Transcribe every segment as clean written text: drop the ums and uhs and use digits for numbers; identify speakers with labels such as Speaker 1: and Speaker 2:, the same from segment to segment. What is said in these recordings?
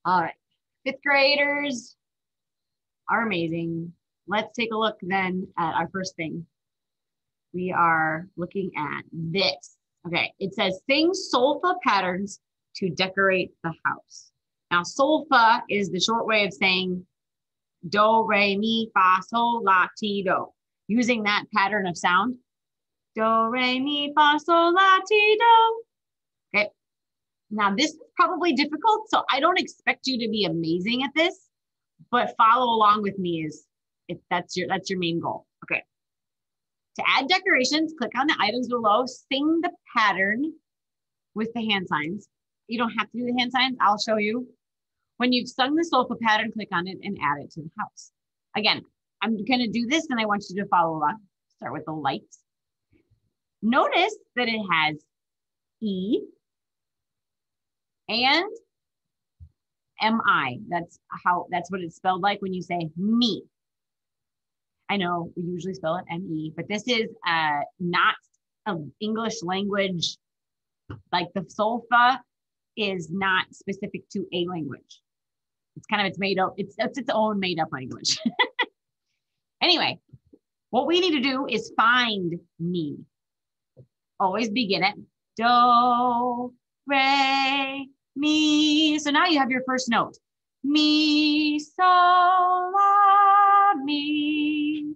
Speaker 1: All right. Fifth graders are amazing. Let's take a look then at our first thing. We are looking at this. Okay. It says sing solfa patterns to decorate the house. Now, solfa is the short way of saying do, re, mi, fa, sol, la, ti, do. Using that pattern of sound. Do, re, mi, fa, sol, la, ti, do. Okay. Now, this is probably difficult, so I don't expect you to be amazing at this, but follow along with me is if that's your main goal. Okay. To add decorations, click on the items below, sing the pattern with the hand signs. You don't have to do the hand signs. I'll show you. When you've sung the solfa pattern, click on it and add it to the house. Again, I'm going to do this and I want you to follow along. Start with the lights. Notice that it has E and MI. That's what it's spelled like when you say me. I know we usually spell it ME, but this is not an English language. Like the solfa is not specific to a language. It's made up, it's its own made up language. Anyway, what we need to do is find me. Always begin it. Do, re, mi. So now you have your first note. Mi, sol, la, mi.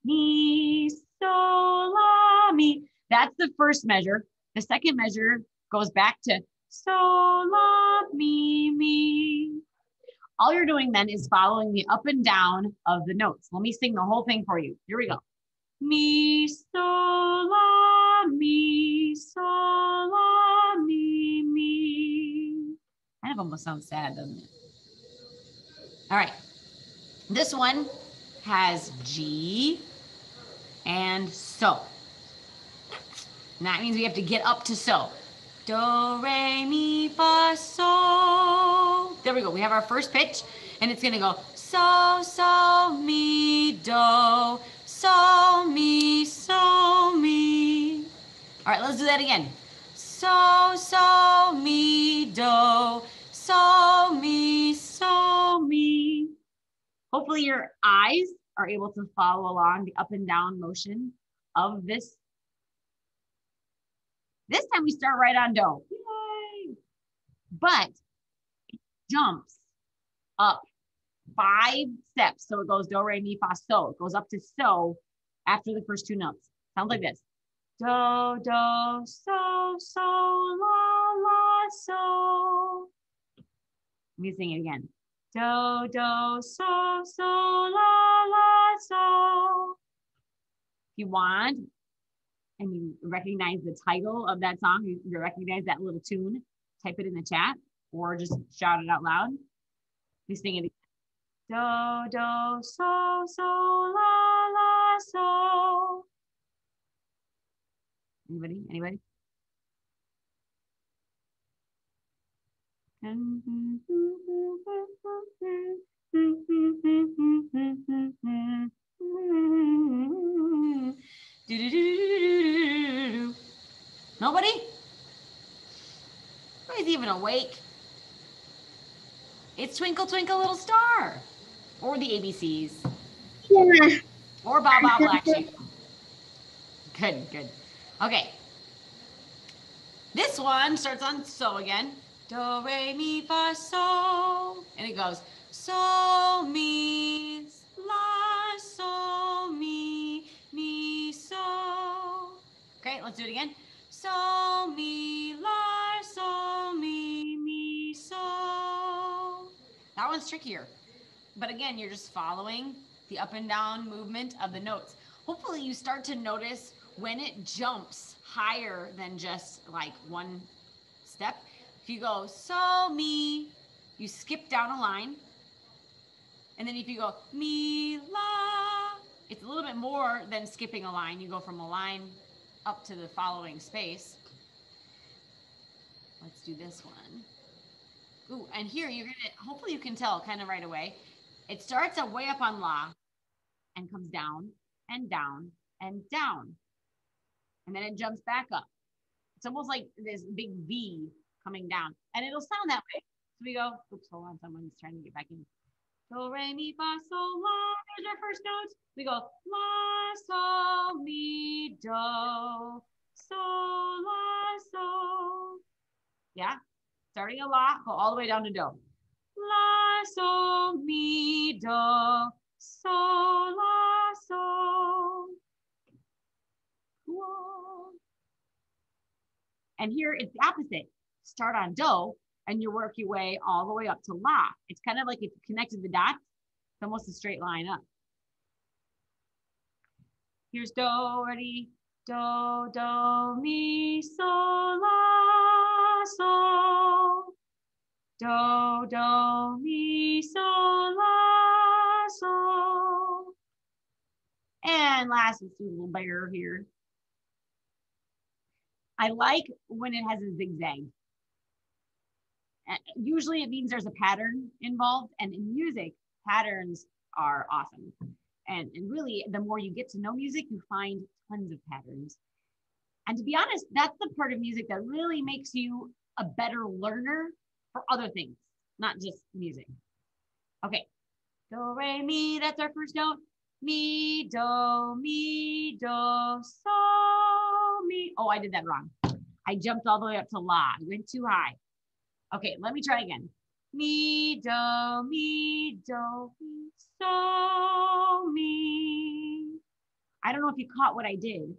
Speaker 1: Mi, sol, la, mi. That's the first measure. The second measure goes back to sol, la, mi, mi. All you're doing then is following the up and down of the notes. Let me sing the whole thing for you. Here we go. Mi, sol, la, mi, sol, la, mi, mi. Kind of almost sounds sad, doesn't it? All right. This one has G and so. And that means we have to get up to so. Do, re, mi, fa, so. There we go. We have our first pitch, and it's going to go so, so, mi, do, so, mi, so, mi. All right, let's do that again. So, so, mi, do, so, mi, so, mi. Hopefully your eyes are able to follow along the up and down motion of this. This time we start right on do. Yay! But it jumps up 5 steps. So it goes do, re, mi, fa, so. It goes up to so after the first 2 notes. Sounds like this. Do, do, so, so, la, la, so. Let me sing it again. Do, do, so, so, la, la, so. If you want, and you recognize the title of that song, you recognize that little tune, type it in the chat or just shout it out loud. We sing it again. Do, do, so, so, la, la, so. Anybody? Anybody? Nobody? Nobody's even awake. It's Twinkle Twinkle Little Star. Or the ABCs.
Speaker 2: Yeah.
Speaker 1: Or Bow Bow Black Sheep. Good, good. Okay. This one starts on so again. Do, re, mi, fa, so. And it goes so, mi, la, so, mi, so. Okay, let's do it again. So, mi, la, so, mi, so. That one's trickier. But again, you're just following the up and down movement of the notes. Hopefully you start to notice when it jumps higher than just like one step. If you go so, mi, you skip down a line. And then if you go mi, la, it's a little bit more than skipping a line. You go from a line up to the following space. Let's do this one. Ooh, and here you're gonna, hopefully you can tell kind of right away. It starts way up on la and comes down and down and down. And then it jumps back up. It's almost like this big V coming down. And it'll sound that way. So we go, oops, hold on, someone's trying to get back in. Do, re, mi, fa, sol, la. There's our first note. We go la, sol, mi, do, sol, la, sol. Yeah, starting a la, go all the way down to do. La, sol, mi, do, sol, la, sol. Cool. And here it's the opposite. Start on do, and you work your way all the way up to la. It's kind of like if you connected the dots, it's almost a straight line up. Here's do, ready? Do, mi, sol, la, sol. Do, mi, sol, la, sol. And last, let's do a little bear here. I like when it has a zigzag. Usually it means there's a pattern involved, and in music, patterns are awesome. And really, the more you get to know music, you find tons of patterns. And to be honest, that's the part of music that really makes you a better learner for other things, not just music. Okay, do, re, mi, that's our first note. Mi, do, sol, mi. Oh, I did that wrong. I jumped all the way up to la. I went too high. Okay, let me try again. Mi, do, sol, mi. I don't know if you caught what I did,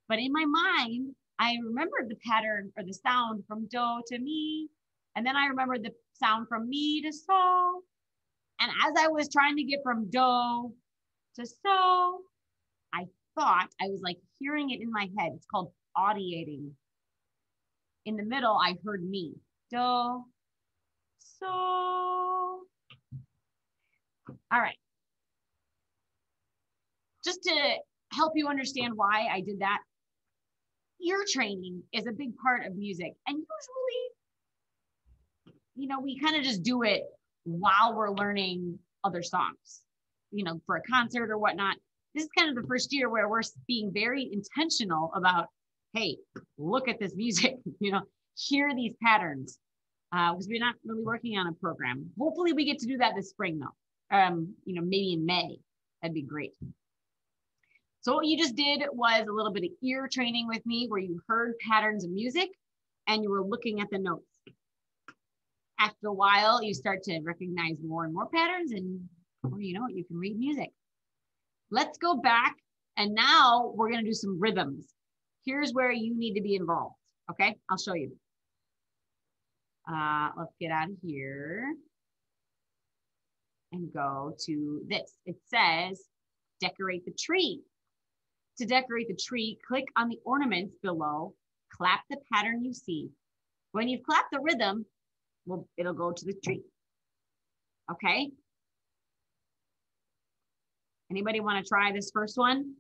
Speaker 1: but in my mind, I remembered the pattern or the sound from do to mi, and then I remembered the sound from mi to sol. And as I was trying to get from do to sol, I thought I was like hearing it in my head. It's called audiating. In the middle, I heard mi. Do, sol. All right. Just to help you understand why I did that, ear training is a big part of music. And usually, we kind of just do it while we're learning other songs, for a concert or whatnot. This is kind of the first year where we're being very intentional about, hey, look at this music, hear these patterns, because we're not really working on a program. Hopefully we get to do that this spring though, maybe in May. That'd be great. So what you just did was a little bit of ear training with me where you heard patterns of music and you were looking at the notes. After a while, you start to recognize more and more patterns, and before you know it, you can read music. Let's go back, and now we're going to do some rhythms. Here's where you need to be involved, okay? I'll show you. Let's get out of here and go to this. It says, decorate the tree. To decorate the tree, click on the ornaments below, clap the pattern you see. When you've clapped the rhythm, it'll go to the tree. Okay? Anybody want to try this first one?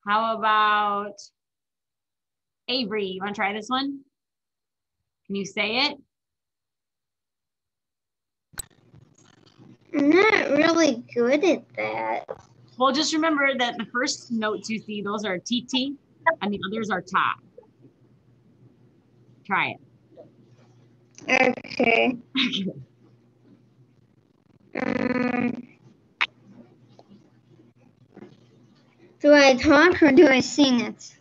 Speaker 1: How about Avery? You want to try this one? Can you say it?
Speaker 2: I'm not really good at that.
Speaker 1: Well, just remember that the first notes you see, those are TT, and the others are ta. Try
Speaker 2: it. Okay. Do I talk or do I sing it?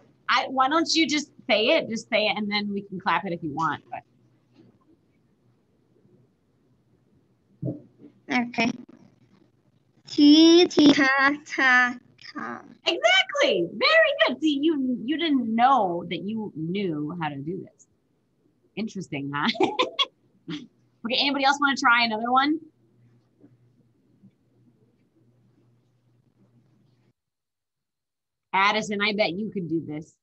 Speaker 1: Why don't you just say it? Just say it, and then we can clap it if you want.
Speaker 2: Okay. T, ta, ta, ta.
Speaker 1: Exactly. Very good. See, you didn't know that you knew how to do this. Interesting, huh? Okay, anybody else want to try another one? Addison, I bet you could do this.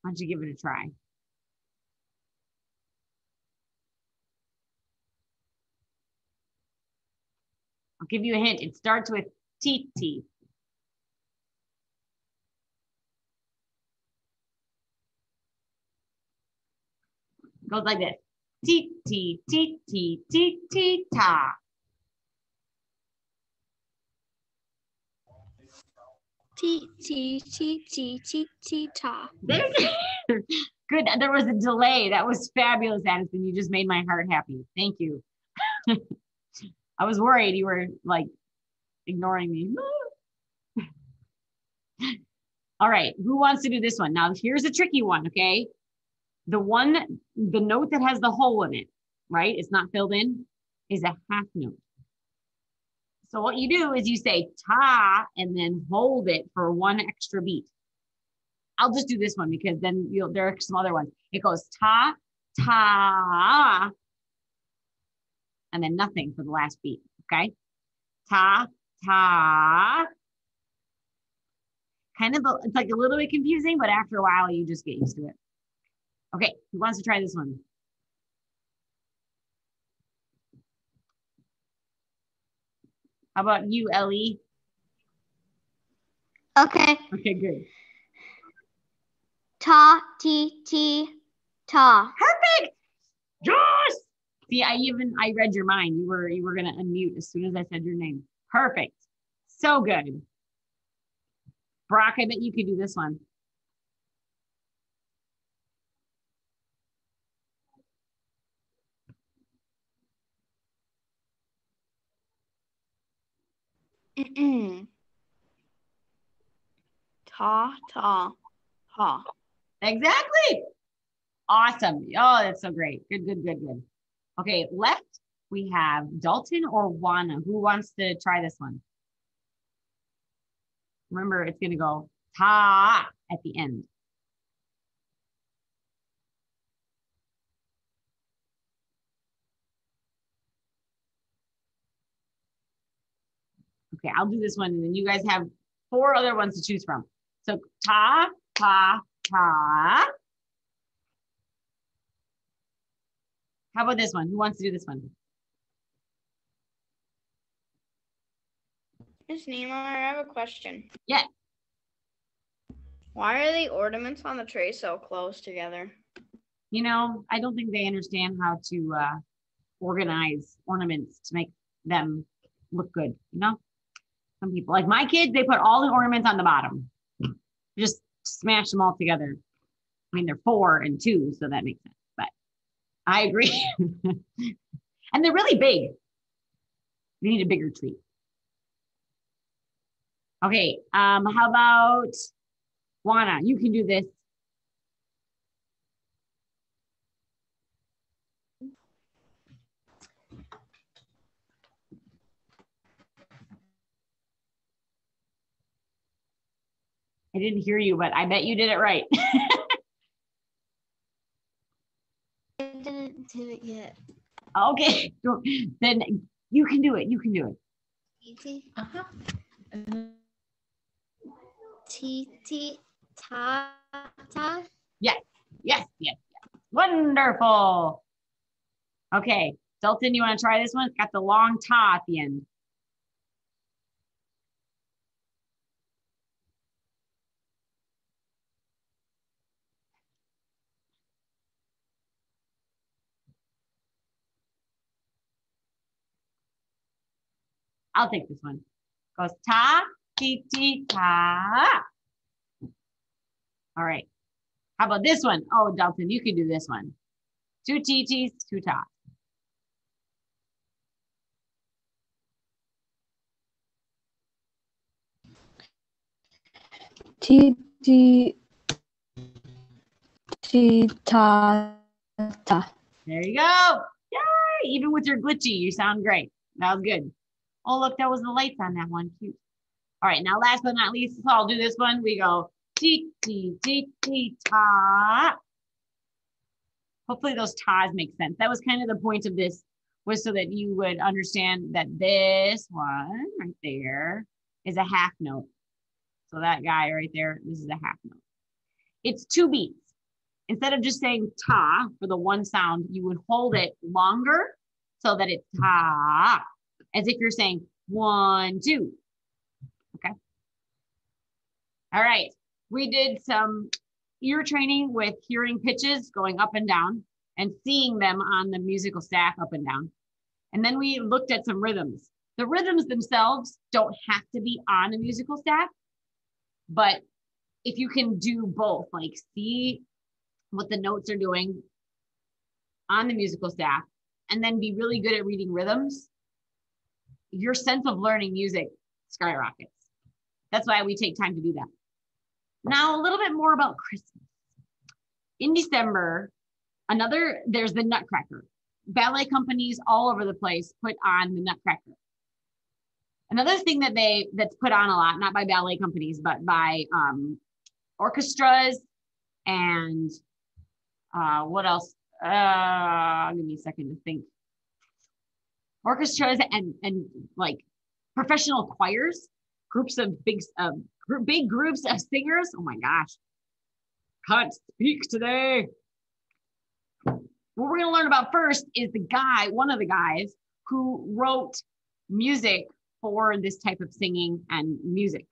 Speaker 1: Why don't you give it a try? I'll give you a hint. It starts with TT. Goes like this. T, T, T, T, T, T, ta.
Speaker 3: T, T, T, T, T, T, ta.
Speaker 1: Good. There was a delay. That was fabulous, Addison. You just made my heart happy. Thank you. I was worried you were like ignoring me. All right. Who wants to do this one? Now, here's a tricky one, okay? The note that has the hole in it, right? It's not filled in, is a half note. So what you do is you say ta and then hold it for one extra beat. I'll just do this one because then there are some other ones. It goes ta, ta, and then nothing for the last beat, okay? Ta, ta. It's like a little bit confusing, but after a while, you just get used to it. Okay, who wants to try this one? How about you, Ellie?
Speaker 2: Okay.
Speaker 1: Okay, good.
Speaker 2: Ta, T, T, ta.
Speaker 1: Perfect. Yes. See, I read your mind. You were gonna unmute as soon as I said your name. Perfect. So good. Brock, I bet you could do this one.
Speaker 3: Ta, ta, ha.
Speaker 1: Exactly. Awesome. Oh, that's so great. Good, good, good, good. Okay, left we have Dalton or Juana. Who wants to try this one? Remember, it's going to go ta at the end. Okay, I'll do this one, and then you guys have 4 other ones to choose from. So ta, ta, ta. How about this one? Who wants to do this one?
Speaker 3: Miss Nima, I have a question.
Speaker 1: Yeah.
Speaker 3: Why are the ornaments on the tray so close together?
Speaker 1: You know, I don't think they understand how to organize ornaments to make them look good, you know? Some people, like my kids, they put all the ornaments on the bottom. Just smash them all together. I mean, they're 4 and 2, so that makes sense. But I agree. And they're really big. You need a bigger tree. Okay, how about Juana? You can do this. I didn't hear you, but I bet you did it right.
Speaker 2: I didn't do it yet.
Speaker 1: Okay, then you can do it. You can do it.
Speaker 2: T, T, T, ta, ta.
Speaker 1: Yes, yes, yes, yes. Wonderful. Okay, Dalton, you want to try this one? It's got the long ta at the end. I'll take this one. Goes ta, ti, ti, ta. All right. How about this one? Oh, Dalton, you can do this one. 2 TTs, 2 ta.
Speaker 4: T T T ta ta.
Speaker 1: There you go. Yay! Even with your glitchy, you sound great. That was good. Oh, look, that was the lights on that one. Cute. All right, now last but not least, so I'll do this one. We go ti, ti, ti, ti, ta. Hopefully those tas make sense. That was kind of the point of this, was so that you would understand that this one right there is a half note. So that guy right there, this is a half note. It's 2 beats. Instead of just saying ta for the one sound, you would hold it longer so that it's ta, as if you're saying 1, 2. Okay. All right. We did some ear training with hearing pitches going up and down. and seeing them on the musical staff up and down. And then we looked at some rhythms. The rhythms themselves don't have to be on a musical staff, but if you can do both, like see what the notes are doing on the musical staff, and then be really good at reading rhythms, your sense of learning music skyrockets. That's why we take time to do that. Now, a little bit more about Christmas. In December, there's the Nutcracker. Ballet companies all over the place put on the Nutcracker. Another thing that's put on a lot, not by ballet companies, but by orchestras and what else? Give me a second to think. Orchestras and like professional choirs, groups of big groups of singers. Oh my gosh, can't speak today. What we're going to learn about first is one of the guys who wrote music for this type of singing and music.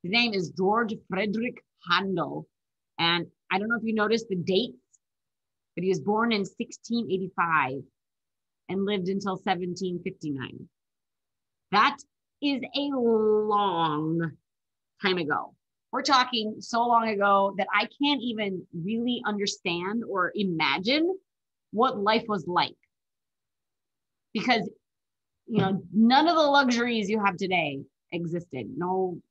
Speaker 1: His name is George Frederick Handel. And I don't know if you noticed the dates, but he was born in 1685 and lived until 1759. That is a long time ago. We're talking so long ago that I can't even really understand or imagine what life was like. Because, none of the luxuries you have today existed. No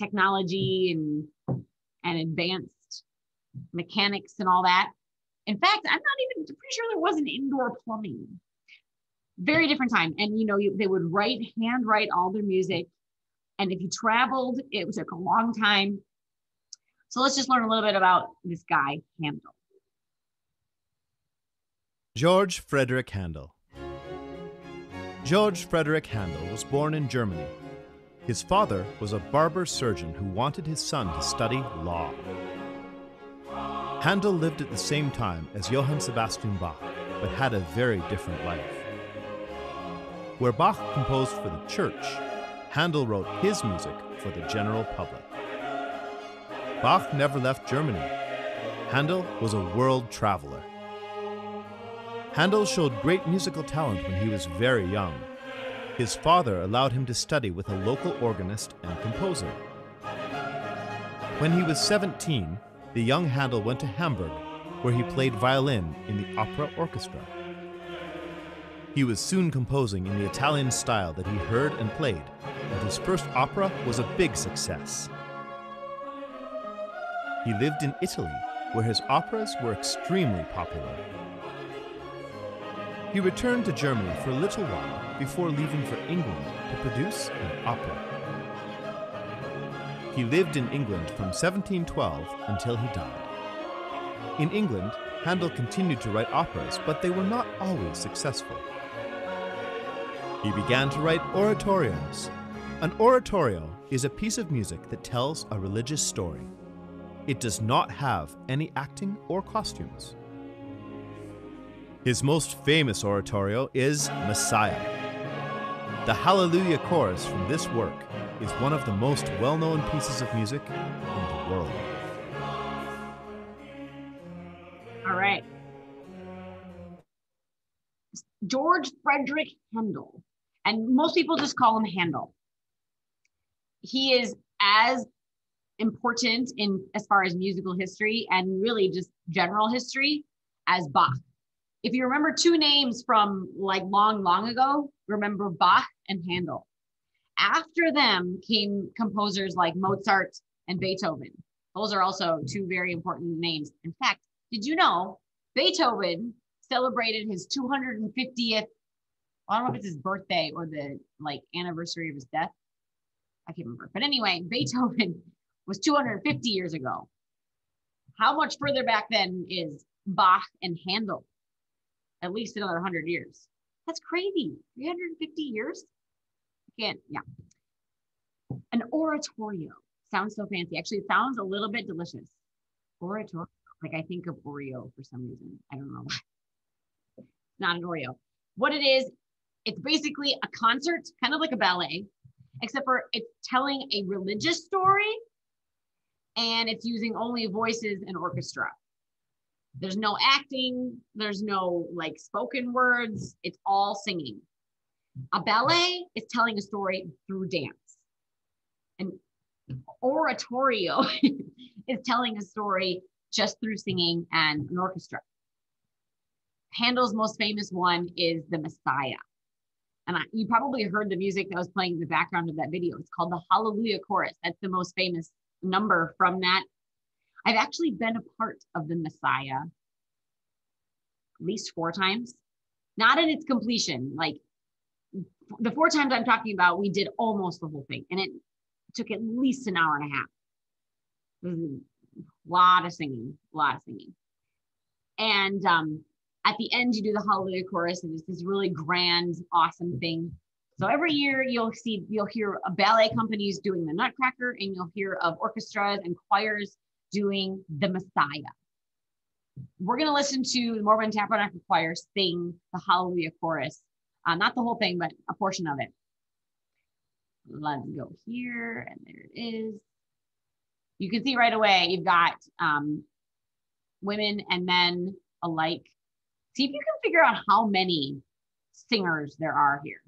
Speaker 1: technology and advanced mechanics and all that. In fact, I'm not even pretty sure there wasn't indoor plumbing. Very different time. And, they would hand write all their music. And if you traveled, it took a long time. So let's just learn a little bit about this guy, Handel.
Speaker 5: George Frederick Handel. George Frederick Handel was born in Germany. His father was a barber surgeon who wanted his son to study law. Handel lived at the same time as Johann Sebastian Bach, but had a very different life. Where Bach composed for the church, Handel wrote his music for the general public. Bach never left Germany. Handel was a world traveler. Handel showed great musical talent when he was very young. His father allowed him to study with a local organist and composer. When he was 17, the young Handel went to Hamburg, where he played violin in the opera orchestra. He was soon composing in the Italian style that he heard and played, and his first opera was a big success. He lived in Italy, where his operas were extremely popular. He returned to Germany for a little while before leaving for England to produce an opera. He lived in England from 1712 until he died. In England, Handel continued to write operas, but they were not always successful. He began to write oratorios. An oratorio is a piece of music that tells a religious story. It does not have any acting or costumes. His most famous oratorio is Messiah. The Hallelujah chorus from this work is one of the most well-known pieces of music in the world.
Speaker 1: All right. George Frederick Handel, and most people just call him Handel. He is as important as far as musical history and really just general history as Bach. If you remember two names from like long ago, remember Bach and Handel. After them came composers like Mozart and Beethoven. Those are also two very important names. In fact, did you know Beethoven celebrated his 250th, I don't know if it's his birthday or the anniversary of his death. I can't remember. But anyway, Beethoven was 250 years ago. How much further back then is Bach and Handel? At least another 100 years. That's crazy. 350 years? Yeah. An oratorio. Sounds so fancy. Actually, it sounds a little bit delicious. Oratorio. I think of Oreo for some reason. I don't know why. Not an Oreo. What it is, it's basically a concert, kind of like a ballet, except for it's telling a religious story and it's using only voices and orchestra. There's no acting, there's no like spoken words, it's all singing. A ballet is telling a story through dance. An oratorio is telling a story just through singing and an orchestra. Handel's most famous one is The Messiah. And you probably heard the music that was playing in the background of that video. It's called the Hallelujah Chorus. That's the most famous number from that. I've actually been a part of The Messiah at least 4 times. Not in its completion. Like the 4 times I'm talking about, we did almost the whole thing. And it took at least an hour and a half. It was a lot of singing, And at the end, you do the Hallelujah Chorus, and it's this really grand, awesome thing. So every year you'll hear ballet companies doing the Nutcracker, and you'll hear of orchestras and choirs doing the Messiah. We're going to listen to the Mormon Tabernacle Choir sing the Hallelujah Chorus. Not the whole thing, but a portion of it. Let's go here, and there it is. You can see right away, you've got women and men alike. See if you can figure out how many singers there are here.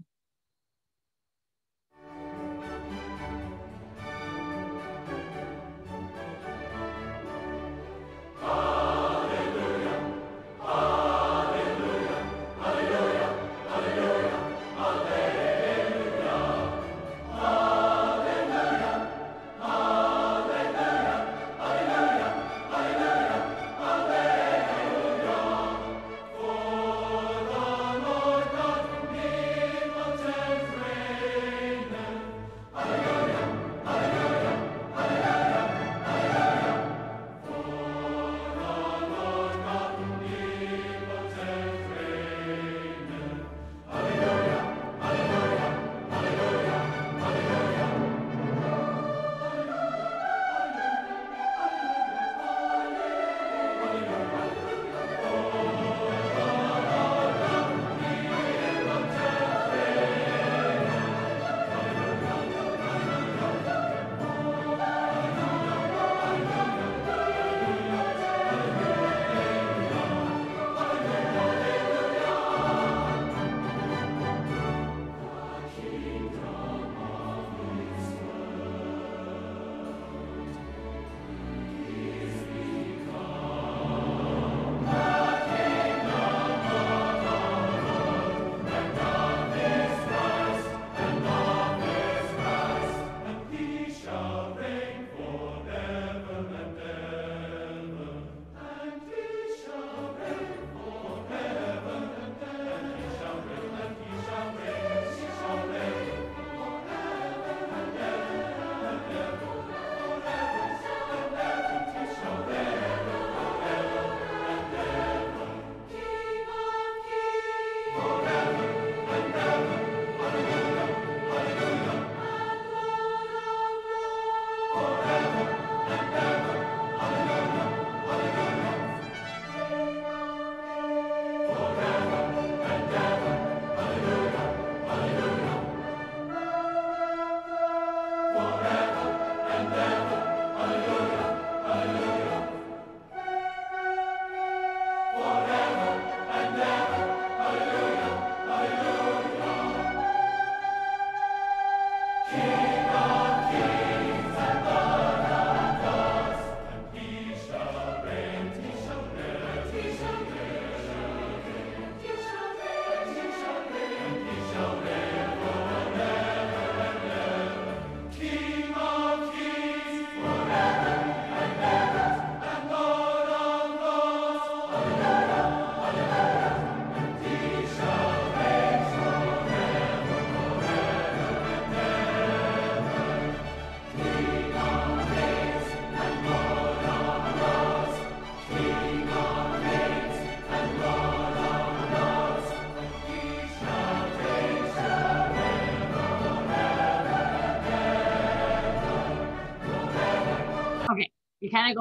Speaker 1: It kind of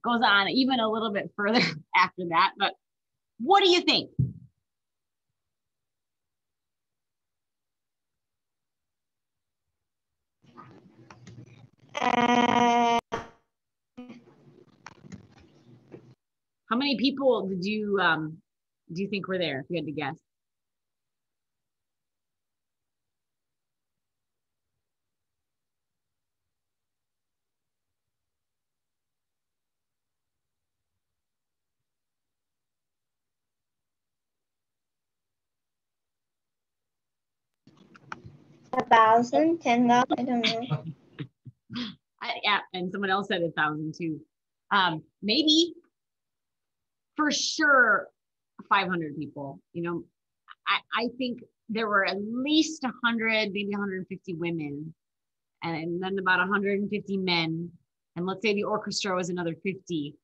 Speaker 1: goes on even a little bit further after that. But what do you think? How many people do you think were there, if you had to guess?
Speaker 2: A 1,000, 10,000, I don't know.
Speaker 1: Yeah, and someone else said 1,000 too. Maybe for sure 500 people. You know, I think there were at least 100, maybe 150 women, and then about 150 men. And let's say the orchestra was another 50.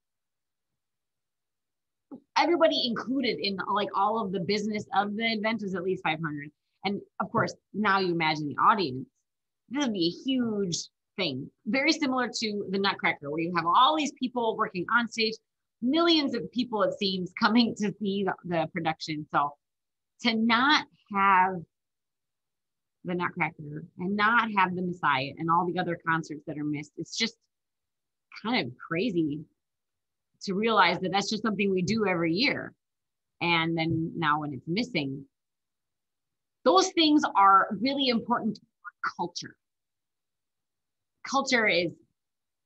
Speaker 1: Everybody included in like all of the business of the event was at least 500. And of course, now you imagine the audience. This would be a huge thing, very similar to the Nutcracker, where you have all these people working on stage, millions of people, it seems, coming to see the production. So to not have the Nutcracker and not have the Messiah and all the other concerts that are missed, it's just kind of crazy to realize that that's just something we do every year. And then now when it's missing, those things are really important to our culture. Culture is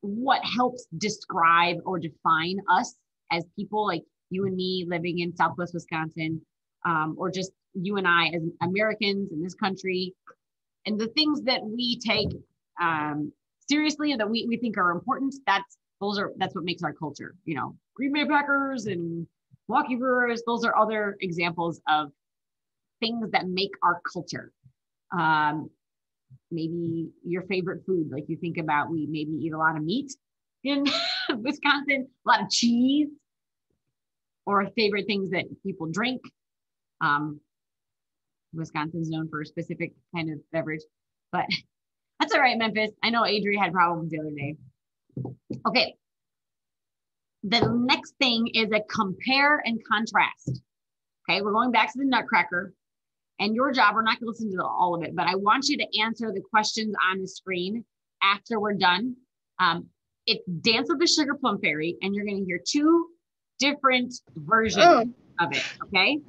Speaker 1: what helps describe or define us as people, like you and me living in Southwest Wisconsin, or just you and I as Americans in this country, and the things that we take seriously and that we think are important. That's what makes our culture. You know, Green Bay Packers and Milwaukee Brewers. Those are other examples of things that make our culture. Maybe your favorite food, like you think about, we maybe eat a lot of meat in Wisconsin, a lot of cheese, or favorite things that people drink. Wisconsin's known for a specific kind of beverage, but that's all right, Memphis. I know Adri had problems the other day. Okay. The next thing is a compare and contrast. Okay, we're going back to the Nutcracker. And your job, we're not going to listen to all of it, but I want you to answer the questions on the screen after we're done. It's Dance of the Sugar Plum Fairy, and you're going to hear two different versions of it, okay?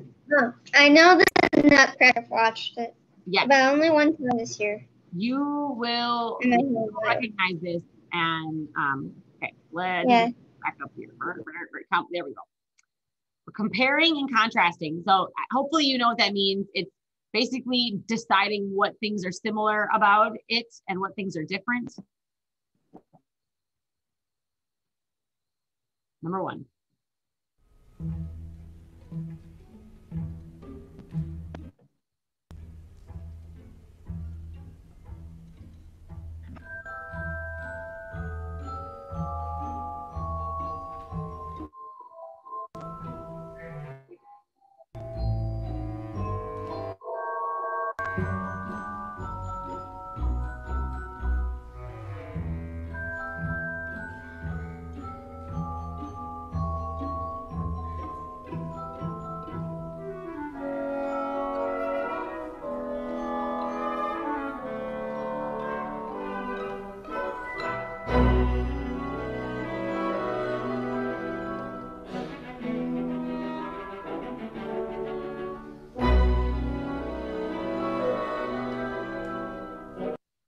Speaker 2: I know the Nutcracker watched it.
Speaker 1: Yeah.
Speaker 2: But only one time this year.
Speaker 1: You will recognize this, and okay, let's back up here. There we go. We're comparing and contrasting. So hopefully you know what that means. It's basically deciding what things are similar about it and what things are different. Number one.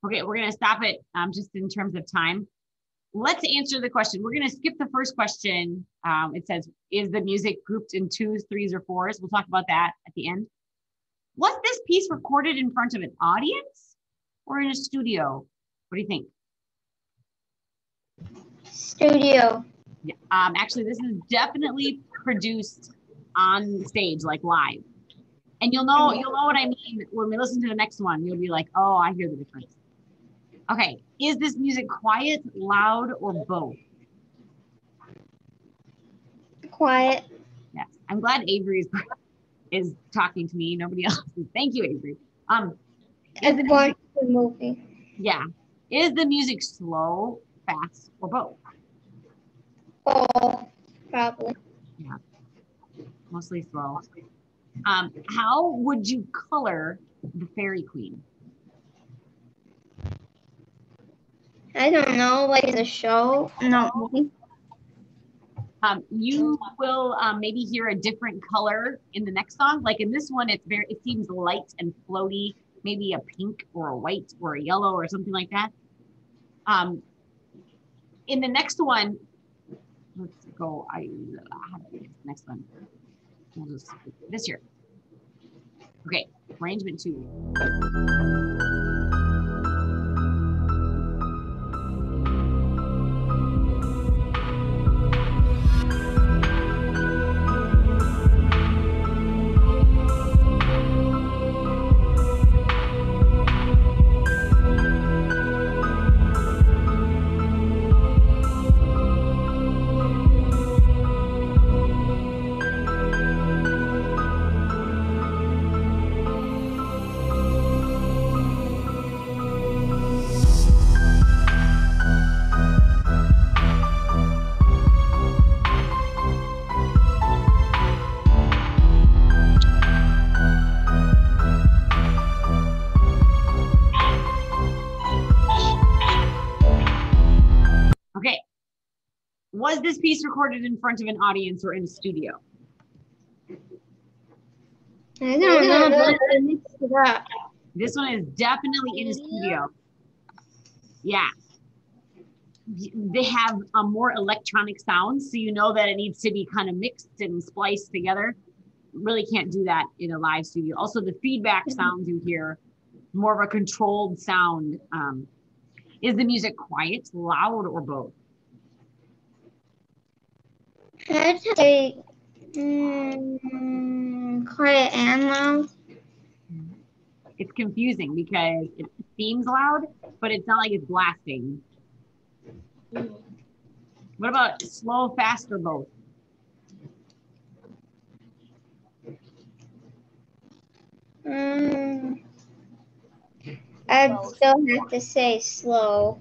Speaker 1: Okay, we're going to stop it just in terms of time. Let's answer the question. We're going to skip the first question. It says, is the music grouped in twos, threes, or fours? We'll talk about that at the end. Was this piece recorded in front of an audience or in a studio? What do you think?
Speaker 2: Studio.
Speaker 1: Yeah, actually, this is definitely produced on stage, like live. And you'll know what I mean when we listen to the next one. You'll be like, oh, I hear the difference. Okay, is this music quiet, loud, or both?
Speaker 2: Quiet.
Speaker 1: Yes, I'm glad Avery is talking to me. Nobody else. Thank you, Avery.
Speaker 2: I've watched the movie.
Speaker 1: Yeah. Is the music slow, fast, or both?
Speaker 2: Oh, probably.
Speaker 1: Yeah, mostly slow. How would you color the Fairy Queen?
Speaker 2: I don't know, like the show? No, movie.
Speaker 1: You will maybe hear a different color in the next song. Like in this one, it seems light and floaty, maybe a pink or a white or a yellow or something like that. In the next one, let's go. How do I get the next one? We'll just this here. Okay, arrangement 2. Okay. Was this piece recorded in front of an audience or in a studio?
Speaker 2: I don't know, but I mixed it up.
Speaker 1: This one is definitely in a studio. Yeah. They have a more electronic sound, so you know that it needs to be kind of mixed and spliced together. Really can't do that in a live studio. Also, the feedback sounds you hear, more of a controlled sound. Is the music quiet, loud, or both?
Speaker 2: I'd say quiet and loud.
Speaker 1: It's confusing because it seems loud, but it's not like it's blasting. What about slow, fast, or both?
Speaker 2: I'd still have to say slow.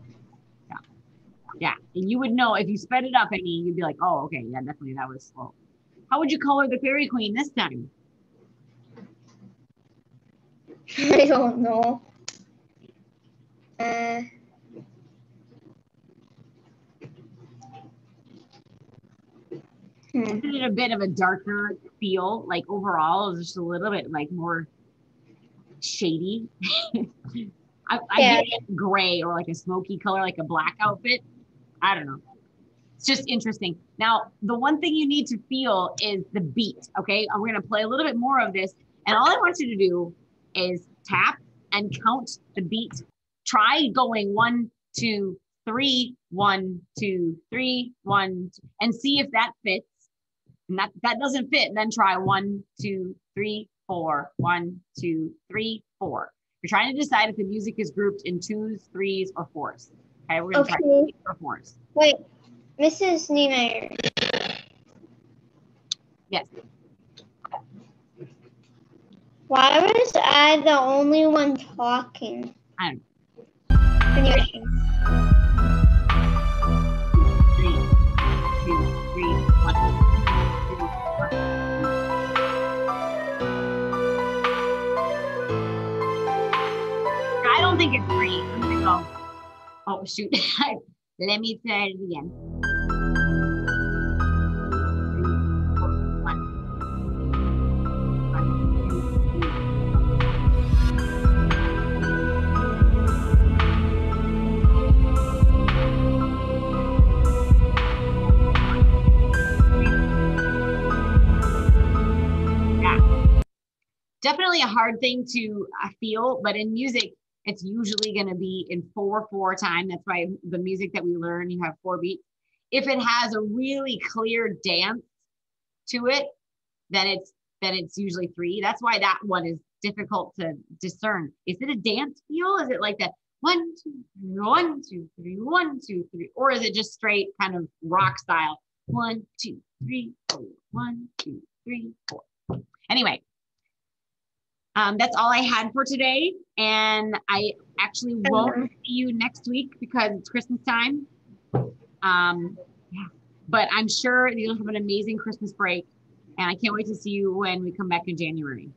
Speaker 1: Yeah, and you would know if you sped it up any, you'd be like, oh, okay, yeah, definitely that was slow. How would you color the Fairy Queen this time?
Speaker 2: I don't know.
Speaker 1: Isn't it a bit of a darker feel? Like overall, it's just a little bit like more shady. I
Speaker 2: Yeah.
Speaker 1: get gray or like a smoky color, like a black outfit. I don't know. It's just interesting. Now, the one thing you need to feel is the beat, okay? We're going to play a little bit more of this. And all I want you to do is tap and count the beat. Try going 1, 2, 3, 1, 2, 3, 1, and see if that fits. And that doesn't fit, then try 1, 2, 3, 4. 1, 2, 3, 4. You're trying to decide if the music is grouped in 2s, 3s, or 4s. Okay, we're going to try 3s or 4s.
Speaker 2: Wait, Mrs. Niemeyer.
Speaker 1: Yes.
Speaker 2: Why was I the only one talking?
Speaker 1: I don't know.
Speaker 2: Anyway.
Speaker 1: 3, 2, 3, 1, 2, 1. I don't think it's 3. I'm going to go. Oh, shoot. Let me try it again. 3, 4, 1. Definitely a hard thing to feel, but in music, it's usually going to be in 4/4 time. That's why the music that we learn, you have 4 beats. If it has a really clear dance to it, then it's usually 3. That's why that one is difficult to discern. Is it a dance feel? Is it like that 1, 2, 3, 1, 2, 3, 1, 2, 3, or is it just straight kind of rock style? 1, 2, 3, 4. 1, 2, 3, 4. Anyway. That's all I had for today. And I actually won't see you next week because it's Christmas time. Yeah, but I'm sure you'll have an amazing Christmas break. And I can't wait to see you when we come back in January.